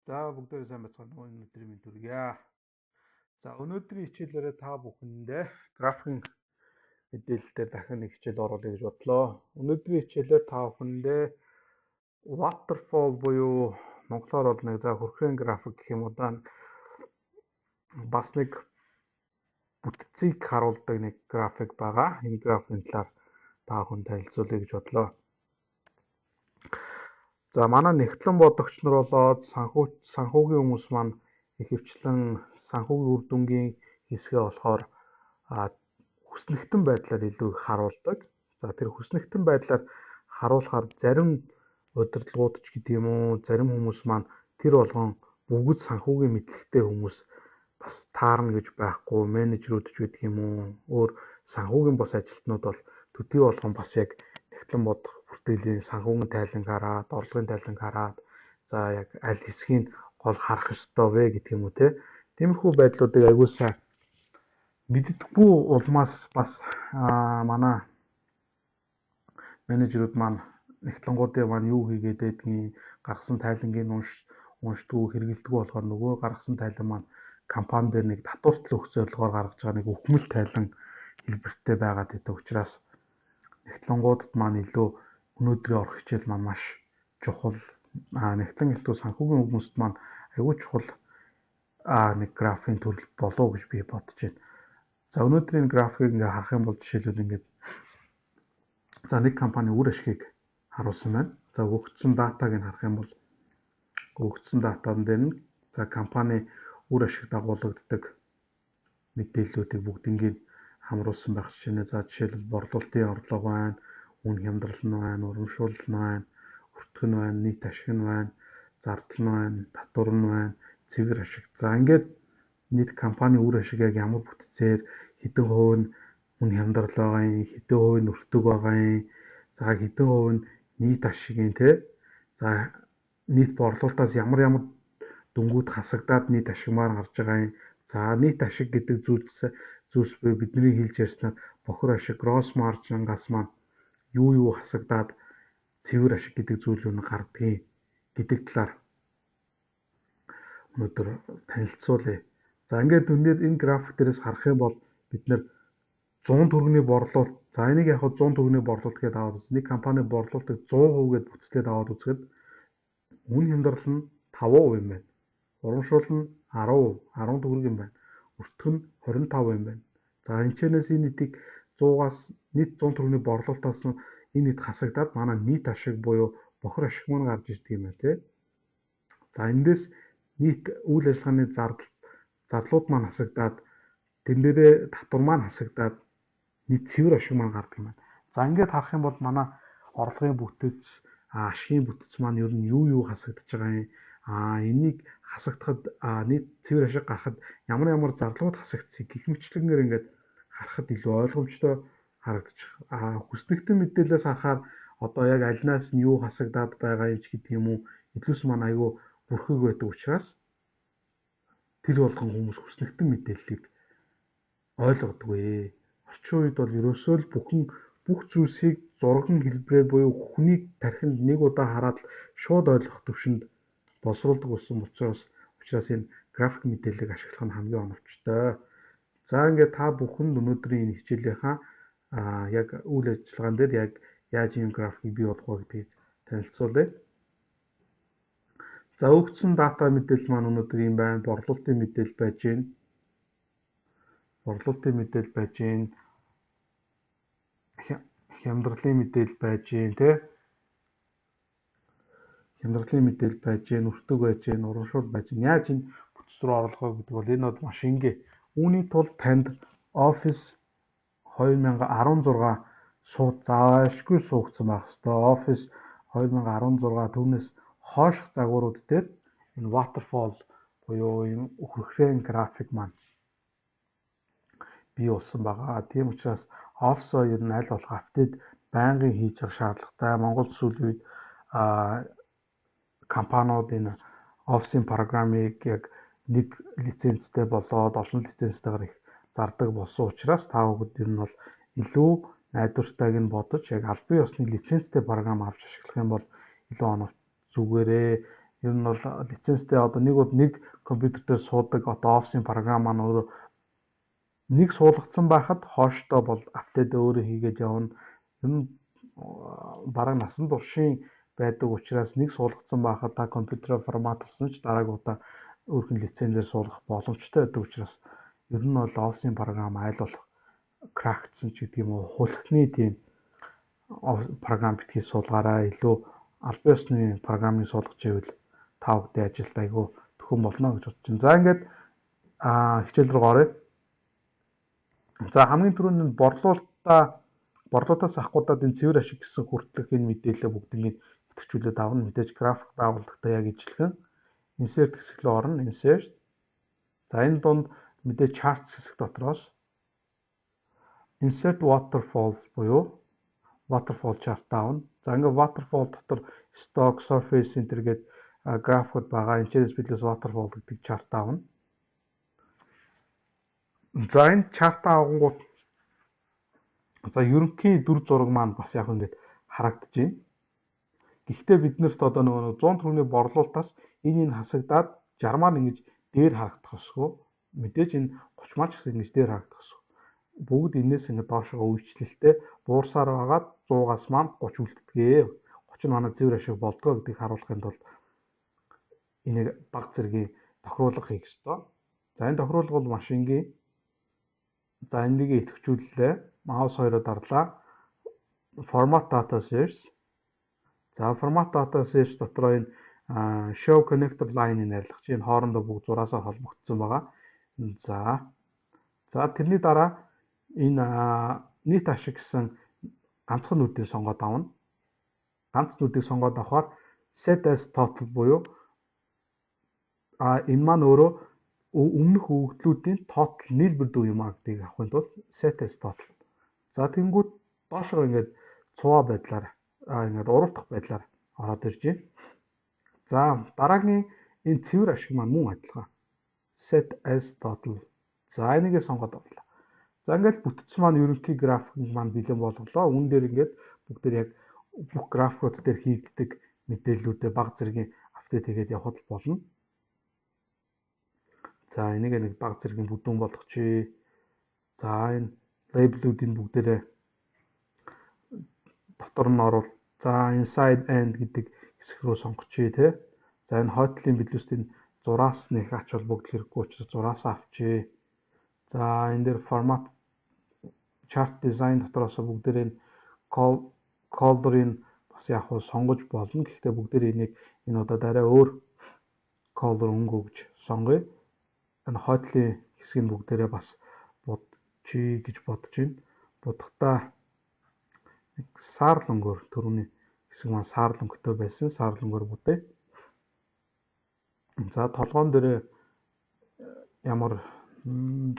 За бүгдээрээ сайн байцгаана уу өнөөдрийн мэнд хүргье. За өнөөдрийн хичээлээрээ та бүхэндээ графикийн мэдээлэл дээр дахин нэг хичээл оруулъя гэж бодлоо. Өнөөдрийн хичээлээр та бүхэндээ waterfall буюу монголоор бол нэг за хөрхрийн график гэх юм уу да бас нэг бүтцийг харуулдаг нэг график байгаа. Энэ графикийн талаар та бүхэнд танилцуулъя гэж бодлоо. За манай нэгтлэн бодогч нар болоод санхүүгийн хүмүүс маань ихэвчлэн санхүүгийн үр дүнгийн хэсгээ болохоор хүснэгтэн байдлаар илүү их харуулдаг. За тэр хүснэгтэн байдлаар харуулахаар зарим удирдлагууд ч гэдэг юм уу, зарим хүмүүс маань тэр болгон бүгд санхүүгийн мэдлэгтэй хүмүүс бас таарна гэж байхгүй, менежерүүд ч гэдэг юм уу, өөр санхүүгийн бос ажилтнууд бол төдий болгон бас яг нэгтлэн бодох бүртгэлийн санхүүгийн тайланг хараад, орлогын тайланг хараад, за яг аль хэсгийг гол харах ёстой вэ гэдэг юм уу те. Тиймэрхүү байдлуудыг аягүй сайн мэддэггүй улмаас бас манай менежерүүд маань нэгтлэнгуудын маань юу хийгээд байдгийг гаргасан тайлангийг уншдаггүй хэрэгэлдэггүй болохоор нөгөө гаргасан тайлан маань компани дээр нэг татвартлын өгөх зорилгоор гаргаж байгаа нэг өхмөл тайлан хэлбэртэй байгаад байдаг учраас нэгтлэнгуудад маань илүү өнөөдрийн орох хичээл маань маш чухал. Нэгтлэн хэлтүү санхүүгийн хүмүүст маань аягүй чухал нэг графикийн төрөл болов гэж би бодож байна. За өнөөдрийн графикийг ингээ харах юм бол жишээлбэл ингээд за нэг компани үр ашгийг харуулсан байна. За өгөгдсөн датаг нь харах юм бол өгөгдсөн датан дээр нь за компани үр ашиг дагуулдаг мэдээллүүдийг бүгднийг хамруулсан байх жишээ. За жишээлбэл борлуулалтын орлого байна, үн хямдрал нь байна, урамшуул нь байна, өртгөн байна, нийт ашиг нь байна, зардал нь байна, татвар нь байна, цэвэр ашиг. За ингээд нийт компани үр ашиг яг ямар бүтцээр хэдэн хувь нь үн хямдрал байгаа юм, хэдэн хувь нь өртөг байгаа юм, за хэдэн хувь нь нийт ашигын те. За нийт борлуулалтаас ямар дүнгууд хасагдаад нийт ашиг маань гарч байгаа юм. За нийт ашиг гэдэг зүйлс буюу бидний хэлж ярьснаар бохир ашиг, gross margin-гаас маань юу хасагдаад цэвэр ашиг гэдэг зүйл юу гардгийг гэдэг талаар өнөөдөр танилцуулъя. За ингээд энэ график дээрээс харах юм бол бид нэр 100 төгрөгийн борлуулалт. За энийг яг 100 төгрөгийн борлуулалт гэдээ аваад үзсэн. Нэг компани борлуулалтыг 100% гэд бүтцлээд аваад үзэхэд үн хямдрал нь 5% юм байна. Урамшуул нь 10%, 10 төгрөг юм байна. Өртгөн нь 25 юм байна. За энэчнээс энэ нийтийг 100-аас нийт 100 төгрөгийн борлуулалтаас энэ нийт хасагдаад манай нийт ашиг буюу бохир ашиг маань гарч ирдэг юм байна тий. За эндээс нийт үйл ажиллагааны зарлууд маань хасагдаад тэн дээрээ татвар маань хасагдаад нийт цэвэр ашиг маань гардаг юм байна. За ингээд харах юм бол манай орлогын бүтэц, ашигын бүтэц маань ер нь юу хасагдаж байгаа юм. Энийг хасагдахад нийт цэвэр ашиг гарахад ямар зарлууд хасагдчих гэх мэтлэгээр ингээд харахад илүү ойлгомжтой харагдаж хүснэгтэн мэдээлэлээс харахаар одоо яг альнаас нь юу хасагдаад байгаа юм ч гэдэг юм уу идлүүс маань аюу бүрхэг байдаг учраас тэр болгон хүмүүс хүснэгтэн мэдээллийг ойлгодгүй. Орчин үед бол ерөөсөө л бүх зүйлсийг зурган хэлбэрээр буюу хүнийг тархинд нэг удаа хараад шууд ойлгох төвшөнд боловсруулдаг болсон учраас энэ график мэдээллийг ашиглах нь хамгийн оновчтой. За ингээд та бүхэнд өнөөдрийн энэ хичээлийнхаа яг үйл ажиллагаан дээр яг яаж ийм графикийг бий болгох вэ гэдгийг танилцуулъя. За өгсөн дата мэдээлэл маань өнөөдөр юм байна. Борлуулалтын мэдээлэл байж гэн. Хямдралын мэдээлэл байж гэн тий. Хямдралын мэдээлэл байж гэн, өртөг байж гэн, урамшуул байж гэн. Яаж энэ бүтц рүү оруулах вэ гэдэг бол энэ бол маш энгийн. Үүний тулд танд Office 2016 заашгүй суугдсан байх ёстой. Office 2016 түүнээс хойших загварууд дээр энэ waterfall буюу энэ хөрхрийн график маань бий болсон байгаа. Тийм учраас Office-оо ер нь аль болох апдейт байнгын хийж явах шаардлагатай. Монгол сүүлийн үед компаниуд энэ Office-ийн программыг яг нэг лицензтэй болоод олон лицензтэйгээр их зардаг болсон учраас та бүхэд ер нь бол илүү найдвартайг нь бодож яг албан ёсны лицензтэй програм авч ашиглах юм бол илүү оновч зүгээрээ Ер нь бол лицензтэй одоо нэг компьютер дээр суудаг одоо Office-ийн програм маань өөрөө нэг суулгацсан байхад хооштой бол апдейт өөрөө хийгээд явна. Ер нь бараг насан туршийн байдаг учраас нэг суулгацсан байхад та компьютероо форматлсан ч дараагийн удаа өөрхөн лицензээр суулгах боломжтой байдаг учраас ер нь бол Office-ийн програм аль болох крактсан ч гэдэг юм уу хулхны тийм програм битгий суулгаараа илүү албан ёсны програмыг суулгаж ивэл та бүдгийн ажилд айгүй төхөн болно гэж бодож байна. За ингээд хичээл рүү оръё. За хамгийн түрүүнд борлуулалтаас ахгүйдаад энэ цэвэр ашиг гэсэн хүртэлх энэ мэдээлэл бүгднийг идэвхжүүлээд авна. Мэдээж график байгуулалтаа яг ижилхэн insert хэсэг рүү орно. Insert. За энэ донд мэдээж charts хэсэг дотроос insert waterfalls буюу waterfall chart авна. За ингээд waterfall дотор stock, surface center гэдэг графикуд байгаа. Энэчээс бидлээс waterfall гэдэг chart авна. За энэ chart авангууд за ерөнхий дүр зураг маань бас яг ингээд харагдаж байна. Гэхдээ биднэрт одоо нөгөө 100 төгрөгийн борлуулалтаас энэ хасагдаад 60-аар ингэж дээр харагдах ёсгүй. Мэдээж энэ 30-аар ч гэсэн ингэж дээр харагдах ёсгүй. Бүгд энэс ингээд доошоо үйлчлэлтэй буурсаар байгаад 100-аас маань 30 үлддэгэ. 30 нь манай цэвэр ашиг болдгоо гэдгийг харуулахын тулд энийг баг зэргийн тохируулга хийх ёстой. За энэ тохируулга бол маш энгийн. За энийг идэвхжүүллээ. Маус хоёроо дарлаа. Format data source. За format data source дотроо энэ show connector line-ыг арилгах чинь хоорондоо бүгд зураасаа холбогдсон байгаа. За тэрний дараа энэ нийт ашиг гэсэн ганцхан нүдийг сонгоод авна. Ганц нүдийг сонгоод авахаар set as total буюу энэ маань өөрөө өмнөх өгөгдлүүдийн total нийлбэр дүү юм аа гэдгийг авахын тулд set as total. За тэнгууд доошоо ингээд цуваа байдлаар ингээд уруудах байдлаар ороод ирж байна. За дараагийн энэ цэвэр ашиг маань мөн адилхан. Set as total. За энийгээ сонгоод авлаа. За ингээд бүтцсэн маань ерөнхий график маань бэлэн болголоо. Үүн дээр ингээд бүгдээр яг бүх графикууд дээр хийгддэг мэдээллүүдээ баг зэргийн апдейт хийгээд явхад болно. За энийг нэг баг зэргийн бүдүүн болгочихъя. За энэ label-уудын бүгдээрээ дотор нь оруул. За inside and гэдэг хэсэг рүү сонгочихъя те. За энэ хойтлын бидлүүст энэ зураас нэг ач холбогдол хэрэггүй учраас зураас авчээ. За энэ дээр format chart design дотроос бүгдээрээ color-ыг бас яг хөө сонгож болно. Гэхдээ бүгдээрээ энийг энэ удаад арай өөр color өнгө гэж сонгоё. Энэ хойтлын хэсгийг бүгдээрээ бас будчихъя гэж бодож байна. Будахтаа нэг саарл өнгөөр түрүүний хэсэг маань саарл өнгөтэй байсан. Саарл өнгөөр будъя. За толгоон дээр ямар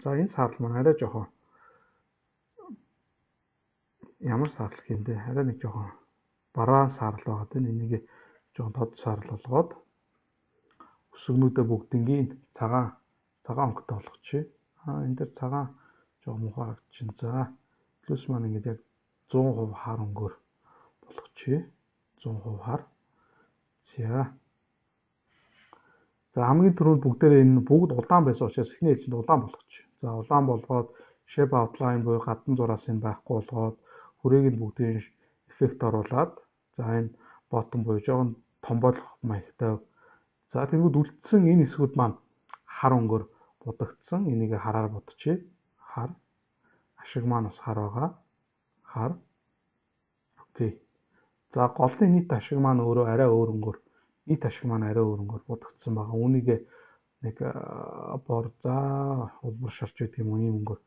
за энэ саарл маань арай жоохон ямар саарл юм бэ? Арай нэг жоохон бараан саарл байгаа тийм энийг жоохон тод саарл болгоод өсгнүүдээ бүгднийг цагаан өнгөтэй болгочихъя. Энэ дээр цагаан жоохон муу харагдчихна. За плюс маань ингэж яг 100% хар өнгөөр болгочихъя. 100% хар. За хамгийн түрүүнд бүгдээрээ энэ бүгд улаан байсан учраас эхний ээлжинд улаан болгочих. За улаан болгоод shape outline буюу гадна зураас энэ байхгүй болгоод хүрээг нь бүгдийн эффект оруулаад за энэ bottom буюу жоохон том болгох маягтай. За тэгвэл үлдсэн энэ хэсгүүд маань хар өнгөөр будагдсан. Энийг хараар будчихъя. Хар. Ашиг маань бас хар байгаа. Хар. Окей. За голны нийт ашиг маань өөрөө арай өөр өнгөөр нийт ашиг маань арай өөр өнгөөр будагдсан байгаа. Үүнийг нэг борза улбар шарч гэдэг юм уу өнгөөр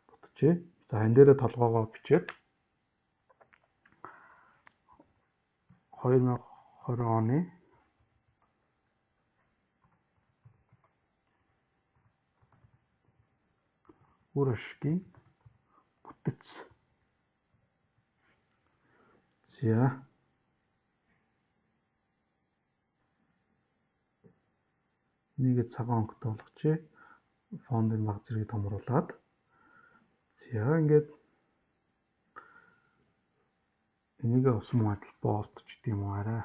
будчихъя. За энэ дээрээ толгоогоо бичээд 2020 оны үр ашигын бүтц. За энийг цагаан өнгөтэй болгочихъя. Фондын баг зэрэг томруулаад. За ингээд энийг бас муу адил болт ч гэдэг юм уу арай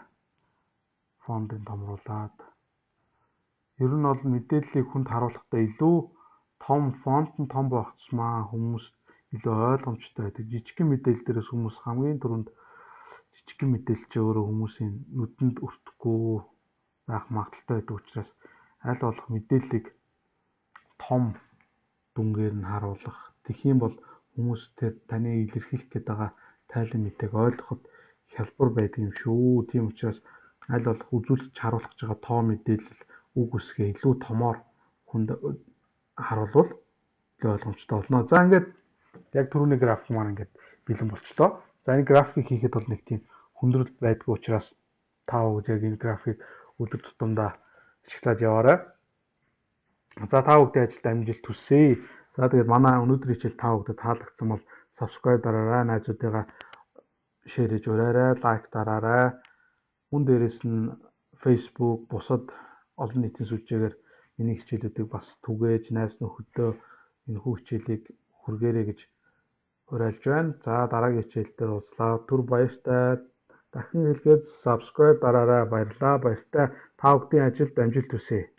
фондыг томруулаад ер нь бол мэдээллийг хүнд харуулахдаа илүү том фонт нь том байх тусмаа хүмүүс илүү ойлгомжтой байдаг. Жижигхэн мэдээлэл дээрээс хүмүүс хамгийн түрүүнд жижигхэн мэдээлэл чи өөрөө хүмүүсийн нүдэнд өртөхгүй байх магадaltaй байдаг учраас аль болох мэдээллийг том дүнгээр нь харуулах. Тэгэх юм бол хүмүүс тэр таны илэрхийлэх гээд байгаа тайлан мэтээг ойлгоход хялбар байдаг юм шүү. Тийм учраас аль болох үзүүлэгч харуулах гэж байгаа тоо мэдээлэл үг үсгээ илүү томоор хүнд харуулвал илүү ойлгомжтой болно. За ингээд яг түрүүний график маань ингээд бэлэн болчлоо. За энэ графикийг хийхэд бол нэг тийм хүндрэл байдгүй учраас та бүгд яг энэ графикийг өдөр тутамдаа ашиглаад яваарай. За та бүдгийн ажилд амжилт хүсье. За тэгээд манай өнөөдрийн хичээл та бүдэд таалагдсан бол subscribe дараарай, найзуудыгаа шеэр хийж өрөөрэй, лайк дараарай. Мөн дээрэс нь Facebook, бусад олон нийтийн сүлжээгээр миний хичээлүүдийг бас түгээж, найз нөхөдөө энэ хүү хичээлийг хүргээрэй гэж уриалж байна. За дараагийн хичээл дээр уулзлаа. Түр баяртай. Дахин хэлгээд subscribe дараарай. Баярлалаа. Баяртай. Та бүдгийн ажилд амжилт хүсье.